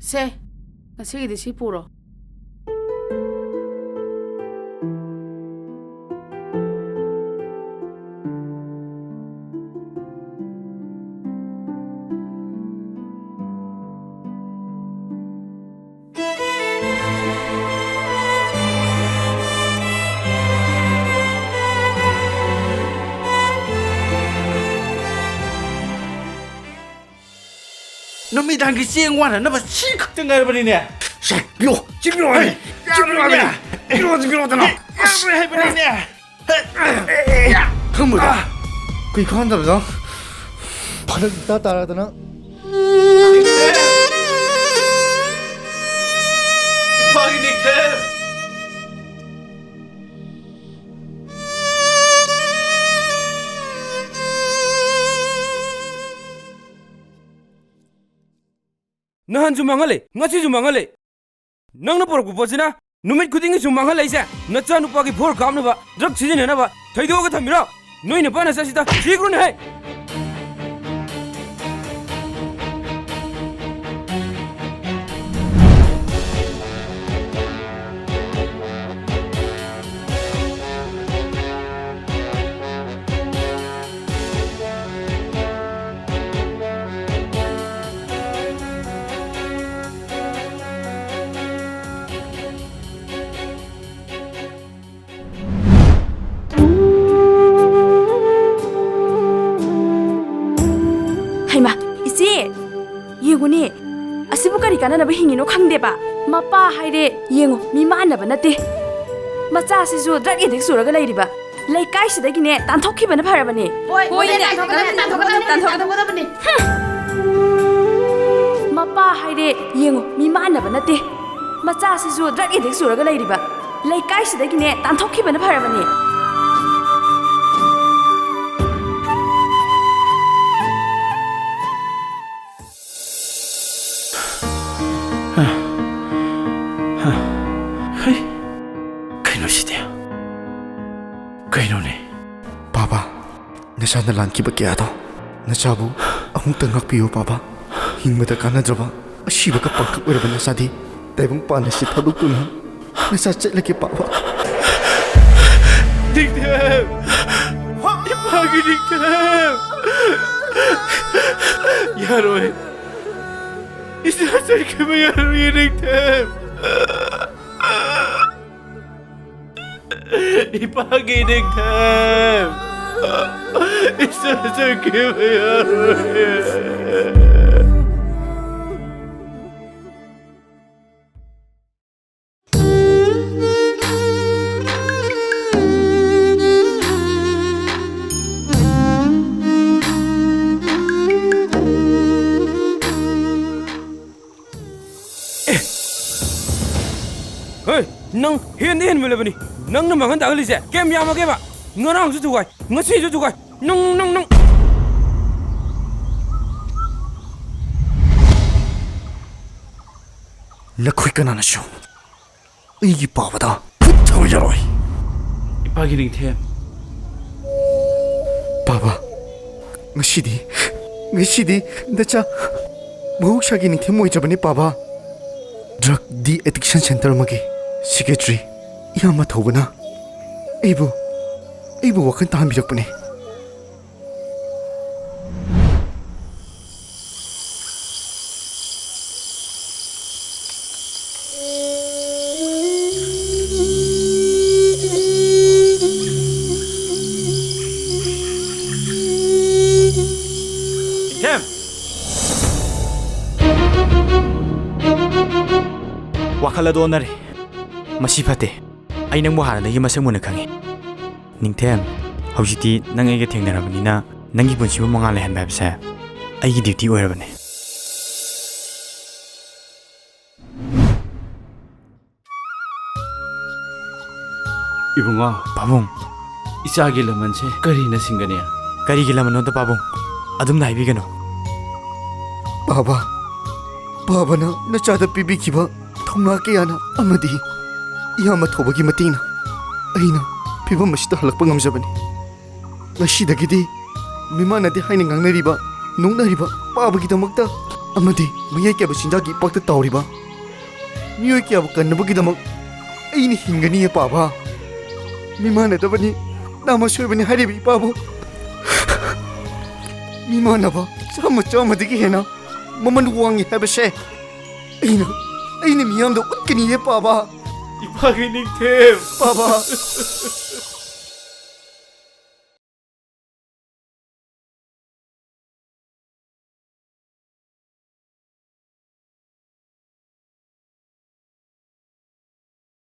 ꯁꯦ ꯉꯁꯤꯒꯤꯗꯤ ꯁꯤ ꯄꯨꯔꯣ ꯅꯨꯃꯤꯗꯥꯡꯒꯤ ꯆꯦꯡ ꯋꯥꯅꯅꯕ ꯁꯤ ꯈꯛꯇ ꯉꯥꯏꯔꯕꯅꯤꯅꯦ. ꯁꯦ ꯄꯤꯔꯣ ꯄꯤꯔꯣ ꯍꯥꯏꯕꯅꯤ ꯄꯤꯔꯣ ꯍꯥꯏꯕꯅꯤ ꯄꯤꯔꯣꯗꯅ ꯌꯥꯔꯣꯏ ꯍꯥꯏꯕꯅꯤꯅꯦ. ꯈꯪꯕꯗ ꯀꯩ ꯈꯪꯗꯕꯗ ꯐꯔꯛ ꯏꯇꯥ ꯇꯥꯔꯗꯅ 이파기 닉템. 나한주 망할래, 나치주 망할래. 낭나 버럭 버지나 누밋 구딩이 좀 망할래이세. 나짜 누빠기 볼 감나봐, 드럭 지진해나봐. 더이도가 탑니다. 너희는 빠나 사시다. 지그러네 해. 하이마, 이씨, 예고니, 아시부 까리 까나나바 힝이노 강대바. 마빠 하이레 예고 미만나바 나대. 마짜 시주 드라기 덱수라가 나이리바. 레이카이시다기네 단톡히바나 파라바니. 보이네 단톡하다보니 마빠 하이레 예고 미만나바 나대. 마짜 시주 드라기 덱수라가 나이리바. 레이카이시다기네 단톡히바나 파라바니. 그놈 시대야. 그놈네. 바바 나샤나 란키바 깨야도 나샤부 아무튼 학비요 바바 힝마다 까나드라바 시바가 빵깍 외라바 나사디 대봉 빠나시 타둑두나 나사 찔레게 바바 닉템. 이파기 닉템. 야로이. 이사슬 그만 야로이 닉템. 이파기 닉템. 이사슬 그만 야로이. 헤이, 낭 hen 물려보니. 낭는 망한 다글리세. 게임 야마게 봐. 너랑 수 두고, 너치 두고. 낭. 나쿠이까 나나쇼 이기 바바다 붙어 야로이 이파기 닉템. 바바 ngashidi nacha mahukshagi ni themoi jabani baba drug de addiction center magi secretary yama thobana ibu wakan ta birakpane 템. 와칼라도 오나레 마시파테 아이 낭보 하나는 masang mo na kangi 닝템 haujitti nang ege thengnarabani nangi punsibu mangal lehan babsa aigi duty oirabane 이봉아, babung 이자기 라만체 그리나 싱가냐. karigi lamano da babung adum na ibigano babana nachada pibikiba thongna kiyana amadi yama thobagi matina aina pibam masita halakpa ngamjabani ngasidagidi mimanadi haina ngangnariba nongnariba babagi damakta ꯑꯃꯗꯤ ꯃꯤꯑꯣꯏ ꯀꯌꯥꯕꯨ ꯆꯤꯟꯖꯥꯛꯀꯤ ꯏꯄꯥꯛꯇ ꯇꯥꯎꯔꯤꯕ ꯃꯤꯑꯣꯏ ꯀꯌꯥꯕꯨ ꯀꯟꯅꯕꯒꯤꯗꯃꯛ ꯑꯩꯅ ꯍꯤꯡꯒꯅꯤ ꯄꯥꯕ ꯃꯤꯃꯥꯟꯅꯗꯕꯅꯤ ꯅꯥꯃ ꯁꯣꯏꯕꯅꯤ ꯍꯥꯏꯔꯤꯕ ꯏꯄꯥꯕꯨ ꯃꯤꯃꯥꯟꯅꯕ ꯆꯥꯝꯃꯗꯒꯤ ꯍꯦꯟꯅ ꯃꯃꯜ ꯋꯥꯡꯉꯤ ꯍꯥꯏꯕꯁꯦ ꯑꯩꯅ ꯃꯤꯌꯥꯝꯗ ꯎꯠꯀꯅꯤꯌꯦ ꯄꯥꯕ 이파기 닉템 papa